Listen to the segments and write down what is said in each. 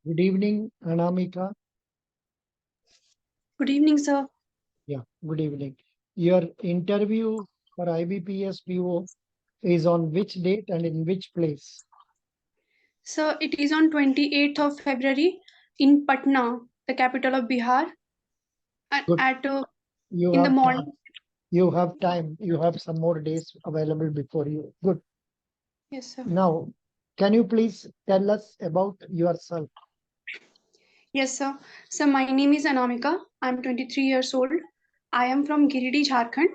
Good evening, Anamika. Good evening, sir. Yeah, good evening. Your interview for IBPS PO is on which date and in which place? So it is on 28th of February in Patna, the capital of Bihar, Good. at You in the have morning. time. You have time. You have some more days available before you. Good. Yes, sir. Now, can you please tell us about yourself? Yes, sir. So my name is Anamika. I'm 23 years old. I am from Giridih, Jharkhand,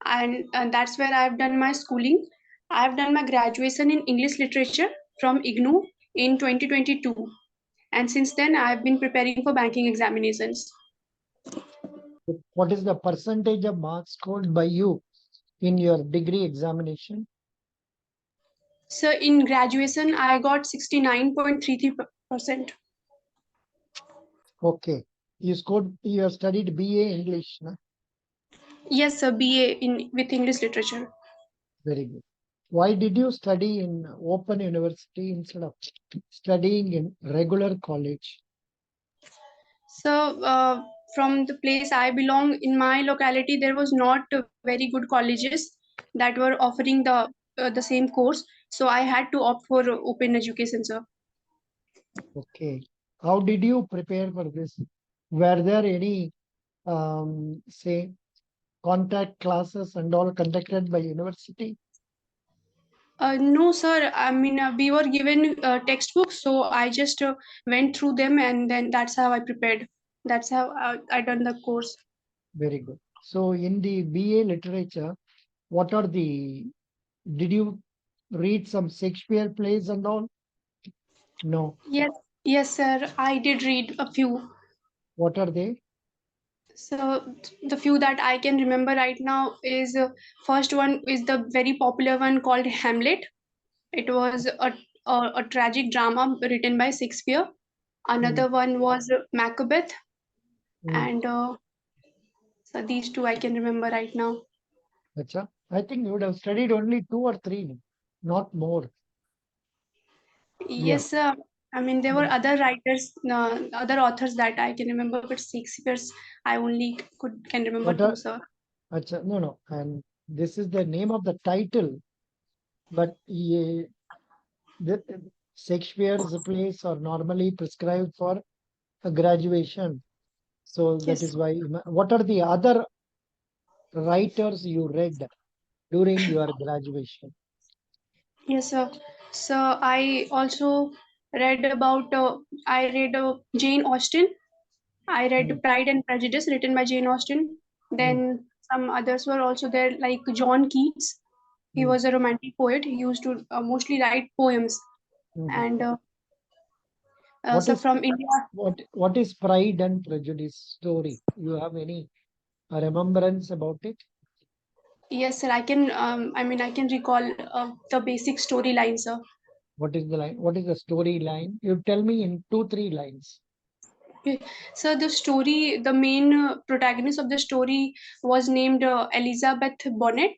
and that's where I've done my schooling. I've done my graduation in English literature from IGNOU in 2022, and since then I've been preparing for banking examinations. What is the percentage of marks scored by you in your degree examination? So in graduation, I got 69.33%. Okay. You have studied BA English. Na? Yes, sir, BA in with English literature. Very good. Why did you study in open university instead of studying in regular college? So from the place I belong, in my locality, there was not very good colleges that were offering the same course. So I had to opt for open education, sir. Okay. How did you prepare for this? Were there any, say, contact classes and all conducted by university? No, sir. I mean, we were given textbooks, so I just went through them, and then that's how I prepared. That's how I done the course. Very good. So in the BA literature, what are the, did you read some Shakespeare plays and all? No. Yes, yes, sir. I did read a few. What are they? So the few that I can remember right now is first one is the very popular one called Hamlet. It was a tragic drama written by Shakespeare. Hmm, Another one was Macbeth, hmm. and so these two I can remember right now. Acha. I think you would have studied only two or three, not more. Yeah. Yes, I mean there were other writers, other authors that I can remember, but Shakespeare's I only could can remember What two, are, sir. acha, no, no. And this is the name of the title, but the Shakespeare's plays are normally prescribed for a graduation. So that Yes, is why. What are the other writers you read during your graduation? yes, sir. So I also read about I read Jane Austen. I Hmm, read Pride and Prejudice written by Jane Austen. hmm, Then some others were also there, like John Keats. He hmm, was a romantic poet. He used to mostly write poems. hmm. And What so is from India, what is Pride and Prejudice story? You have any remembrance about it? yes, sir, I can. I mean, I can recall the basic storyline, sir. What is the line? What is the storyline? You tell me in two, three lines. Okay. So the story, the main protagonist of the story was named Elizabeth Bonnet.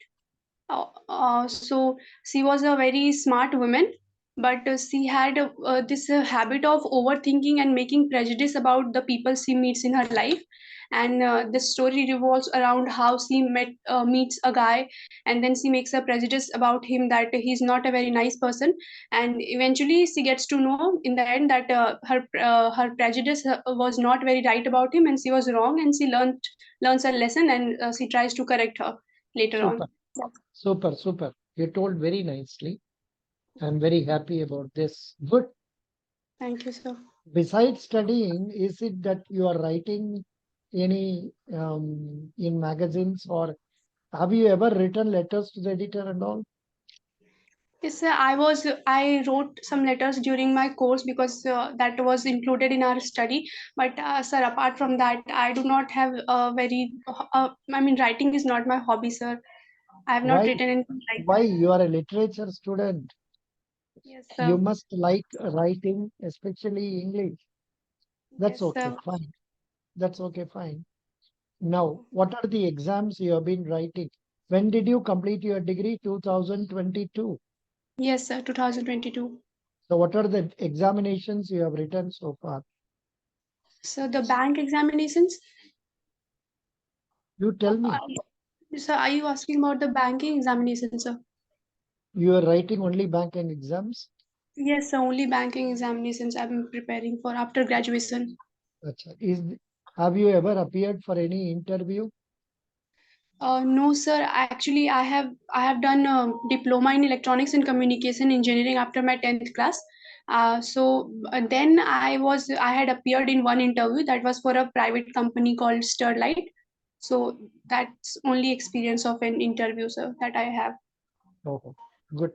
So she was a very smart woman, but she had this habit of overthinking and making prejudice about the people she meets in her life. And the story revolves around how she meets a guy, and then she makes a prejudice about him that he's not a very nice person. And eventually, she gets to know in the end that her prejudice was not very right about him, and she was wrong, and she learns a lesson, and she tries to correct her later Super, on. Yeah. super, super. You told very nicely. I'm very happy about this. Good. Thank you, sir. Besides studying, is it that you are writing any in magazines, or have you ever written letters to the editor and all? Yes, sir. I wrote some letters during my course because that was included in our study. But sir, apart from that, I do not have a very. I mean, writing is not my hobby, sir. I have not Why? written anything like Why that. you are a literature student? Yes, You sir. must like writing, especially English. That's Yes, okay, sir. fine. That's okay, fine. Now, what are the exams you have been writing? When did you complete your degree? 2022. Yes, sir. 2022. So what are the examinations you have written so far? So the bank examinations. You tell me. So are you asking about the banking examinations, sir? You are writing only banking exams? Yes, sir, only banking examinations I'm preparing for after graduation. Acha. Have you ever appeared for any interview? No, sir. Actually, I have done a diploma in electronics and communication engineering after my 10th class. Then I had appeared in one interview that was for a private company called Sterlite. So that's only experience of an interview, sir, that I have. Oh, good.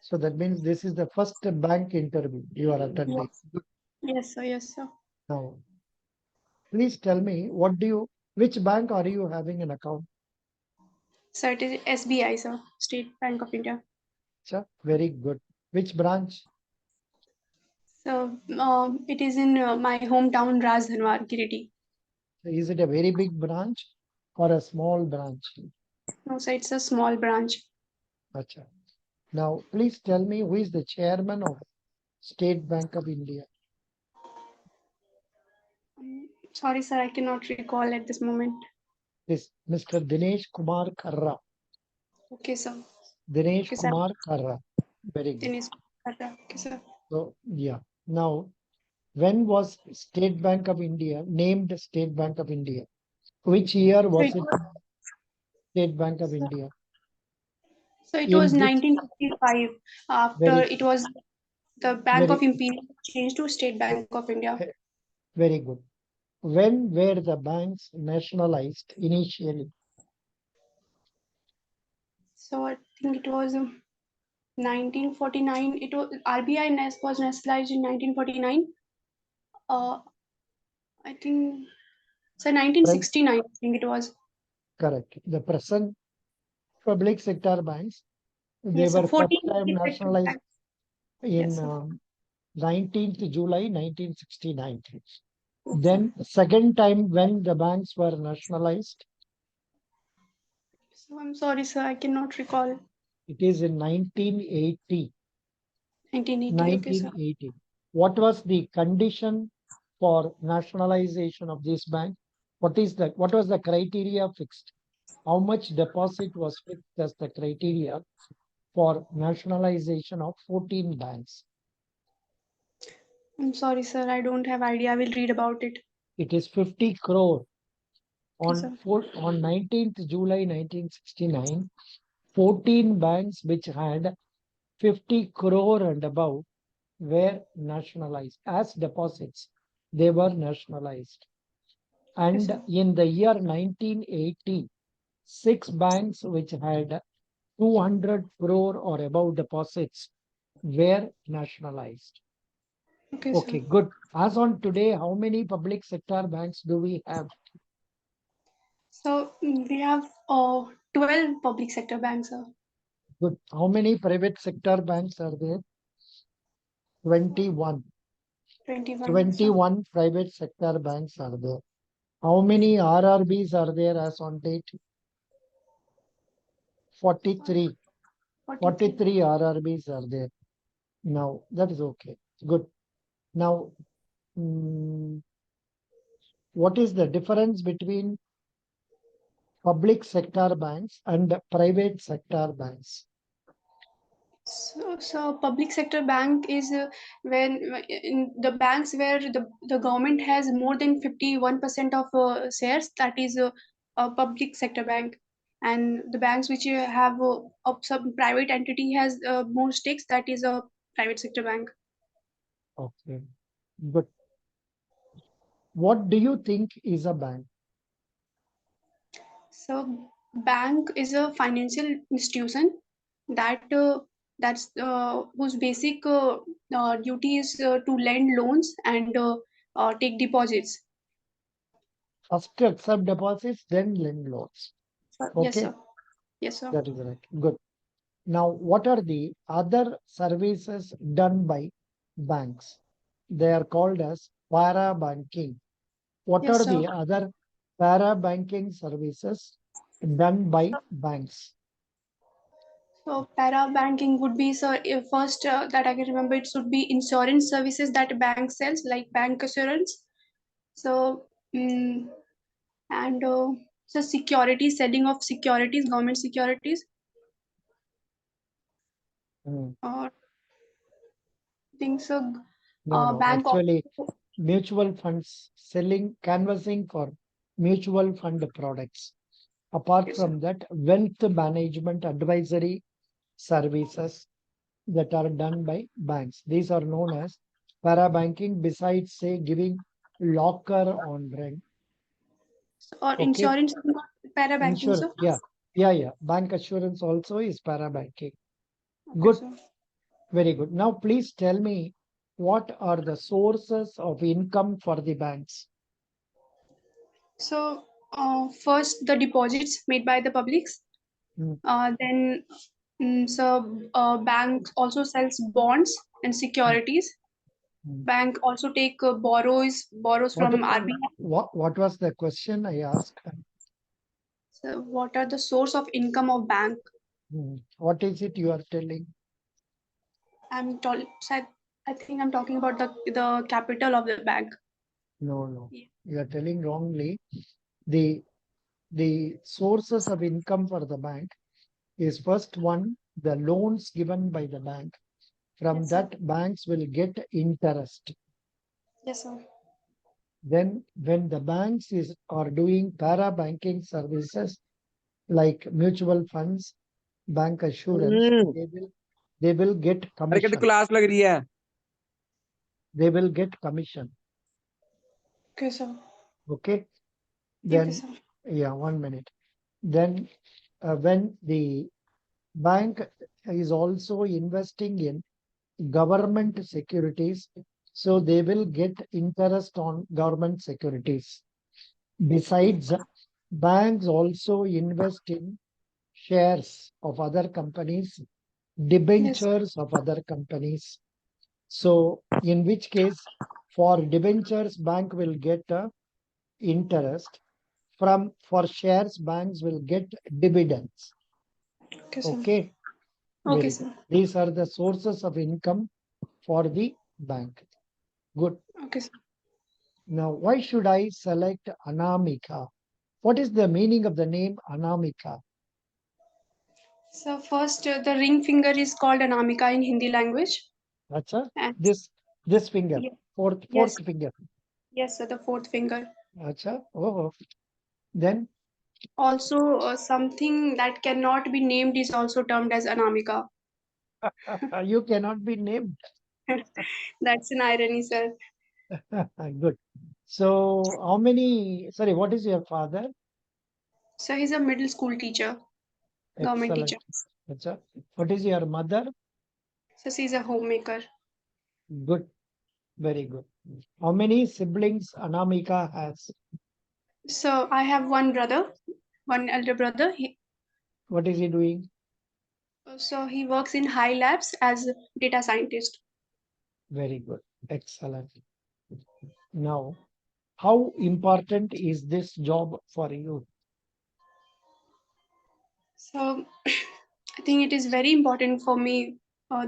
So that means this is the first bank interview you are attending. Yes. Yes, sir. Yes, sir. Now, please tell me, which bank are you having an account? Sir, it is SBI, sir, State Bank of India. Acha, very good. Which branch? So it is in my hometown, Rajdhanwar, Giridi. Is it a very big branch or a small branch? No, sir, it's a small branch. Acha. Now, please tell me who is the chairman of State Bank of India? Sorry, sir, I cannot recall at this moment. This Mr. Dinesh Kumar Karra. Okay, sir. Dinesh Okay, sir. Kumar Karra. Very good. Dinesh. Okay, sir. So, yeah. Now, when was State Bank of India named State Bank of India? Which year So was it it was, State Bank of India? so it was In which 1955. After very it was the Bank of very Imperial changed to State Bank of India. very good. When were the banks nationalized initially? So I think it was 1949. It was RBI was nationalized in 1949. Uh, I think so Right? 1969. I think it was. Correct. The present public sector banks, they Yes, sir. were first 14 time effective nationalized banks. in Yes, sir. 19th July 1969. Yes, sir. Then second time when the banks were nationalized, So I'm sorry, sir. I cannot recall. it is in 1980. 1980. Okay, sir. 1980. What was the condition for nationalization of this bank? What was the criteria fixed? How much deposit was fixed as the criteria for nationalization of 14 banks? I'm sorry, sir. I don't have idea. I will read about it. It is 50 crore. Okay, sir. On 19th July 1969, 14 banks which had 50 crore and above were nationalized as deposits. They were nationalized. Okay, And sir. in the year 1980, six banks which had 200 crore or above deposits were nationalized. Okay, sir. Okay, good. As on today, how many public sector banks do we have? So we have 12 public sector banks, sir. Good. How many private sector banks are there? 21. 21, yes, sir. 21 private sector banks are there. How many RRBs are there as on date? 43. 43. 43 RRBs are there. Now, that is okay. Good. Now, what is the difference between public sector banks and private sector banks? So public sector bank is when in the banks where the government has more than 51% of shares, that is a public sector bank. And the banks which have of some private entity has more stakes, that is a private sector bank. Okay. Good. What do you think is a bank? So bank is a financial institution that that's whose basic duty is to lend loans and take deposits. First accept deposits, then lend loans. Yes, Okay, sir. Yes, sir. that is right. Good. Now, what are the other services done by banks? They are called as para banking. What Yes, are sir. the other para banking services done by banks? So para banking would be, so first that I can remember, it should be insurance services that bank sells, like bank assurance. So mm and so security, selling of securities, government securities, Mm. or think so. No, no. Bank Actually, also, mutual funds selling, canvassing for mutual fund products. Apart yes, sir. from that, wealth management advisory services that are done by banks. These are known as parabanking, besides, say, giving locker on rent. Or Okay. insurance, para banking, Insurance. so. Yeah. Yeah. Yeah. Bank assurance also is parabanking. Okay, Good. so. Very good. Now, please tell me what are the sources of income for the banks? So, first the deposits made by the publics. Mm, Then, bank also sells bonds and mm, securities. mm. Bank also take borrows What, from RBI. what was the question I asked? So, what are the source of income of bank? What is it you are telling? I think I'm talking about the capital of the bank. No, no. Yeah. You are telling wrongly. The the sources of income for the bank is, first one, the loans given by the bank. From Yes, sir. that, banks will get interest. Yes, sir. Then, when the banks are doing para banking services like mutual funds, bank assurance, hmm they will get अरे कहते commission. Class लग रही है They will get commission. Okay, sir. Okay. Okay, Then, sir. yeah, 1 minute. Then, when the bank is also investing in government securities, so they will get interest on government securities. Besides, banks also invest in shares of other companies, Yes. debentures of other companies. So, in which case, for debentures, bank will get interest. For shares, banks will get dividends. Okay, sir. Okay, Okay, very good. sir. These are the sources of income for the bank. Good. Okay, sir. Now, why should I select Anamika? What is the meaning of the name Anamika? So first, the ring finger is called Anamika in Hindi language, Acha, and this finger, ye- fourth yes, finger. yes, sir, the fourth finger. Acha, oh, then Also, something that cannot be named is also termed as Anamika. you cannot be named. That's an irony, sir. Good. So, how many? Sorry, what is your father? So he's a middle school teacher, government Excellent. teacher. Acha. What is your mother? So she's a homemaker. Good. Very good. How many siblings Anamika has? So I have one brother, one elder brother. What is he doing? So he works in High Labs as a data scientist. Very good. Excellent. Now, how important is this job for you? So I think it is very important for me.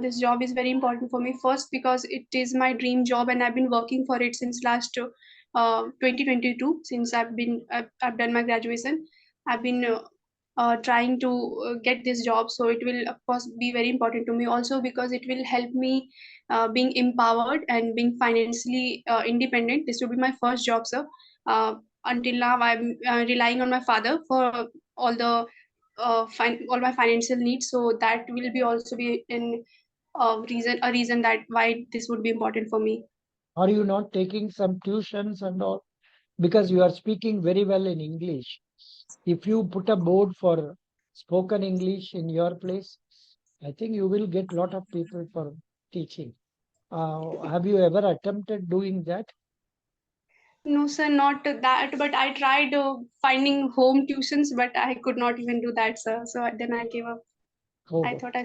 This job is very important for me. First, because it is my dream job, and I've been working for it since last 2022. Since I've done my graduation, I've been trying to get this job. So it will, of course, be very important to me. Also, because it will help me being empowered and being financially independent. This will be my first job, sir. Uh, until now, I'm relying on my father for all the all my financial needs, so that will be also be in a reason that why this would be important for me. Are you not taking some tuitions and all? Because you are speaking very well in English. If you put a board for spoken English in your place, I think you will get lot of people for teaching. Have you ever attempted doing that? No, sir, not that, but I tried finding home tuitions, but I could not even do that, sir. So then I gave up. I Oh, thought I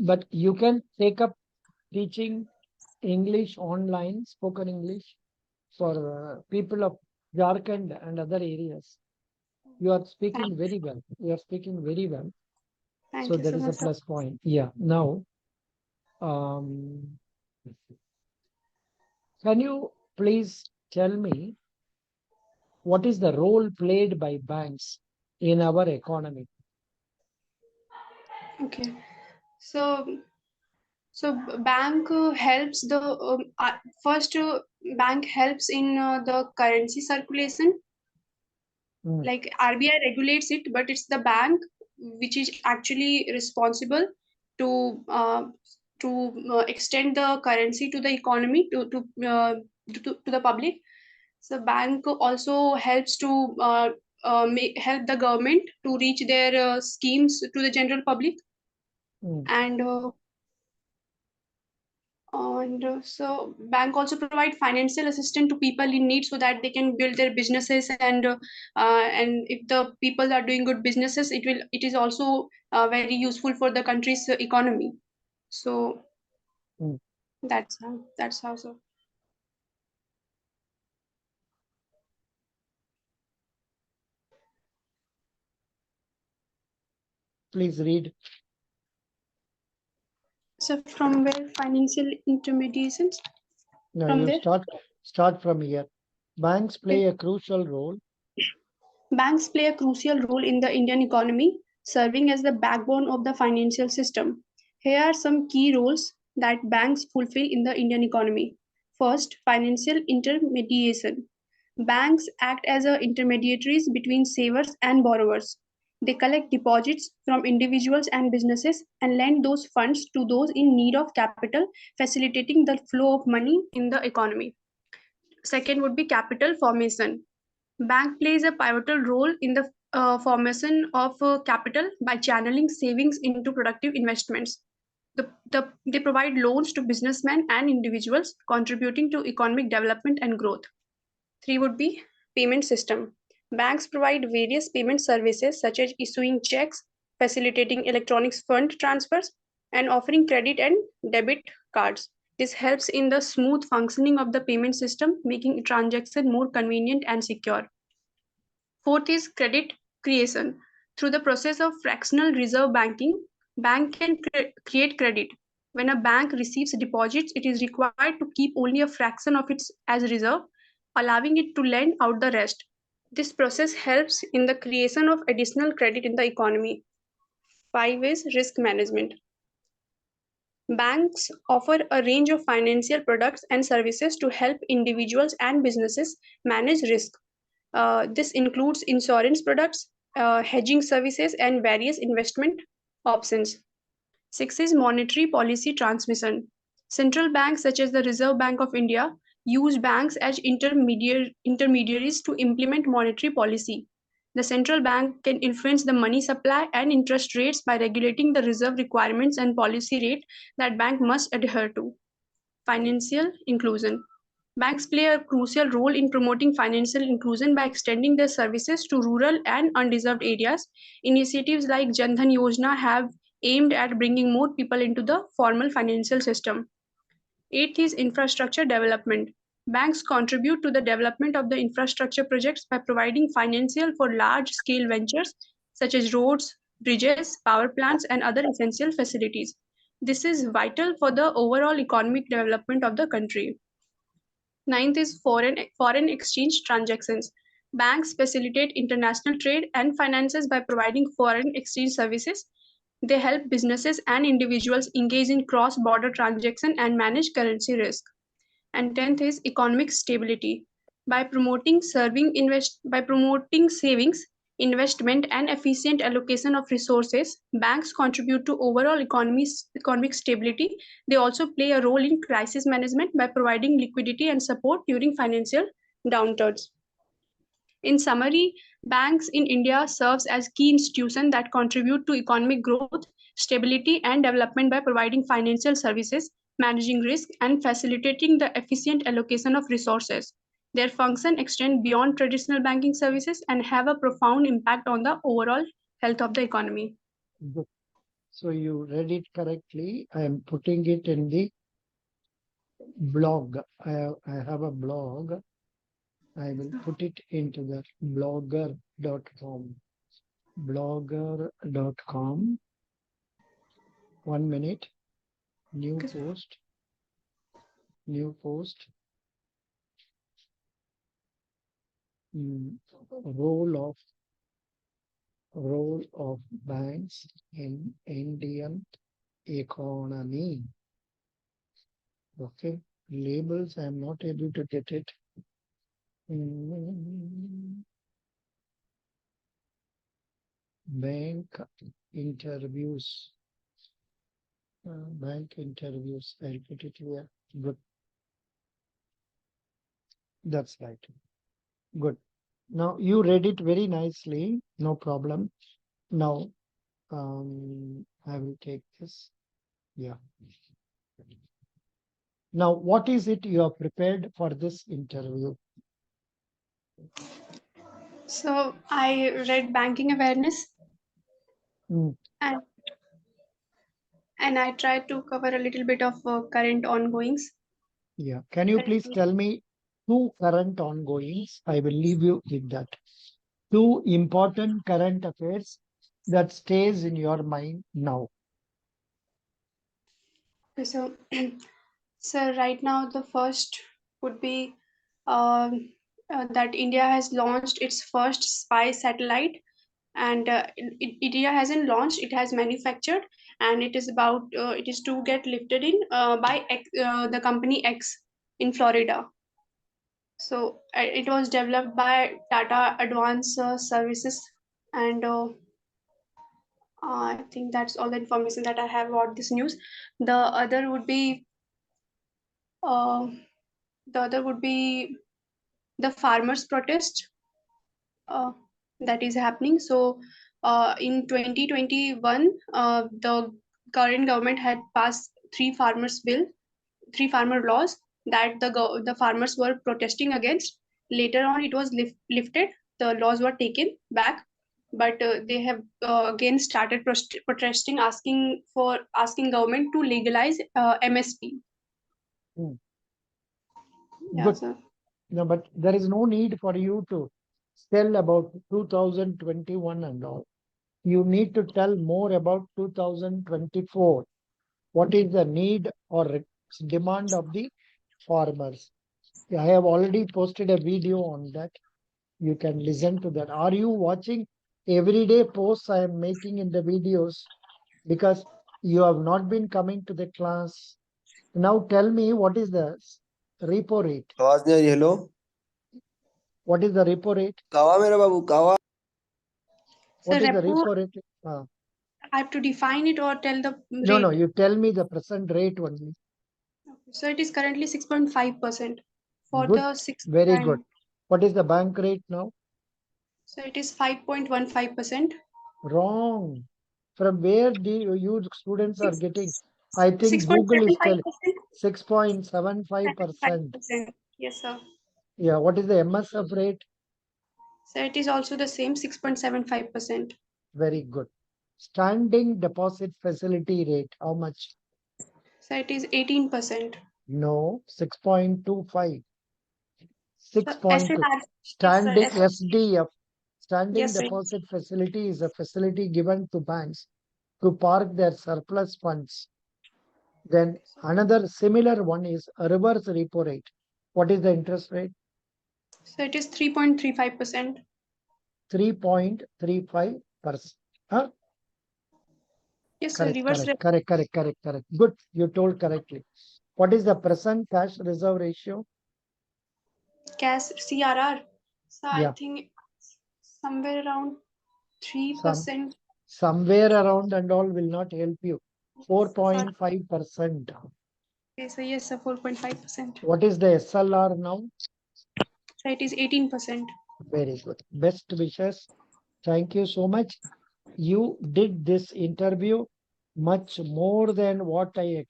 but you can take up teaching English online, spoken English for people of Jharkhand and other areas. You are speaking very well. You are speaking very well. Thank So you that so is a much, sir. plus point. Yeah. Now, um, can you please tell me what is the role played by banks in our economy? Okay. So, bank helps the first bank helps in the currency circulation. Mm, Like RBI regulates it, but it's the bank which is actually responsible to uh, extend the currency to the economy to the public. So bank also helps to help the government to reach their schemes to the general public, mm, and so bank also provide financial assistance to people in need so that they can build their businesses, and if the people are doing good businesses, it is also very useful for the country's economy. So mm. that's how so. Please read. So from where financial intermediations, No, from you there. start from here. Banks play Okay. a crucial role. Banks play a crucial role in the Indian economy, serving as the backbone of the financial system. Here are some key roles that banks fulfill in the Indian economy. First, financial intermediation. Banks act as a intermediaries between savers and borrowers. They collect deposits from individuals and businesses and lend those funds to those in need of capital, facilitating the flow of money in the economy. Second would be capital formation. Bank plays a pivotal role in the formation of capital by channeling savings into productive investments. They provide loans to businessmen and individuals, contributing to economic development and growth. Three would be payment system. Banks provide various payment services such as issuing checks, facilitating electronic fund transfers, and offering credit and debit cards. This helps in the smooth functioning of the payment system, making transaction more convenient and secure. Fourth is credit creation. Through the process of fractional reserve banking, bank can create credit. When a bank receives deposits, it is required to keep only a fraction of it as reserve, allowing it to lend out the rest. This process helps in the creation of additional credit in the economy. Five is risk management. Banks offer a range of financial products and services to help individuals and businesses manage risk. This includes insurance products, hedging services, and various investment options. Six is monetary policy transmission. Central banks, such as the Reserve Bank of India, use banks as intermediaries to implement monetary policy. The central bank can influence the money supply and interest rates by regulating the reserve requirements and policy rate that bank must adhere to. Financial inclusion. Banks play a crucial role in promoting financial inclusion by extending their services to rural and undeserved areas. Initiatives like Jan Dhan Yojana have aimed at bringing more people into the formal financial system. Eighth is infrastructure development. Banks contribute to the development of the infrastructure projects by providing financial for large scale ventures such as roads, bridges, power plants, and other essential facilities. This is vital for the overall economic development of the country. Ninth is foreign exchange transactions. Banks facilitate international trade and finances by providing foreign exchange services. They help businesses and individuals engage in cross-border transactions and manage currency risk. And tenth is economic stability. By promoting savings, investment, and efficient allocation of resources, banks contribute to overall economic stability. They also play a role in crisis management by providing liquidity and support during financial downturns. In summary, banks in India serves as key institutions that contribute to economic growth, stability, and development by providing financial services, managing risk, and facilitating the efficient allocation of resources. Their function extend beyond traditional banking services and have a profound impact on the overall health of the economy. Good. So you read it correctly. I am putting it in the blog. I have a blog. I will put it into the blogger.com. Blogger.com. 1 minute. New Okay. post. New post. Role of banks in Indian economy. Okay. Labels, I'm not able to get it. Bank interviews. Bank interviews. I'll put it here. Good. That's right. Good. Now you read it very nicely. No problem. Now I will take this. Yeah. Now, what is it you have prepared for this interview? So I read banking awareness, Mm, and I tried to cover a little bit of current ongoings. yeah. Can you please tell me two current ongoings? I will leave you with that. Two important current affairs that stays in your mind now. So, so right now the first would be um, that India has launched its first spy satellite, and India hasn't launched; it has manufactured, and it is to get lifted in by the company X in Florida. So it was developed by Tata Advanced Services, and I think that's all the information that I have about this news. The other would be uh, the other would be the farmers' protest uh, that is happening. So in 2021, the current government had passed three farmer laws that the farmers were protesting against. Later on, it was lifted. The laws were taken back, but they have again started protesting, asking government to legalize MSP. Mm, Yeah, good. sir. No, but there is no need for you to tell about 2021 and all. You need to tell more about 2024. What is the need or demand of the farmers? I have already posted a video on that. You can listen to that. Are you watching everyday posts I am making in the videos? Because you have not been coming to the class. Now tell me what is the repo rate? आवाज नहीं आ रही hello What is the repo rate? कावा मेरा बाबू कावा So What is the repo, repo rate? I have to define it or tell the No, rate. you tell me the present rate only. So it is currently 6.5% for Good, the sixth very good. time. What is the bank rate now? So it is 5.15%. Wrong. From where do you students are getting? I think Google is telling 6.75%. 6.75%. 75%. Yes, sir. Yeah, what is the MSF rate? So it is also the same 6.75%. Very good. Standing deposit facility rate, how much? So it is 18%. No, 6.25. So 6.2. SLR. Yes, sir. Standing SDF, standing Yes, sir. deposit facility is a facility given to banks to park their surplus funds. Then another similar one is a reverse repo rate. What is the interest rate? So it is 3.35%. 3.35%. Huh? Yes, sir. Correct, Reverse correct, correct, correct, correct, correct. Good, you told correctly. What is the present cash reserve ratio? cash CRR. So I Yeah, think somewhere around some 3%. somewhere around and all will not help you. Sorry. 4.5%. Okay, so yes, sir. 4.5%. What is the SLR now? So it is 18%. Very good. Best wishes. Thank you so much. You did this interview much more than what I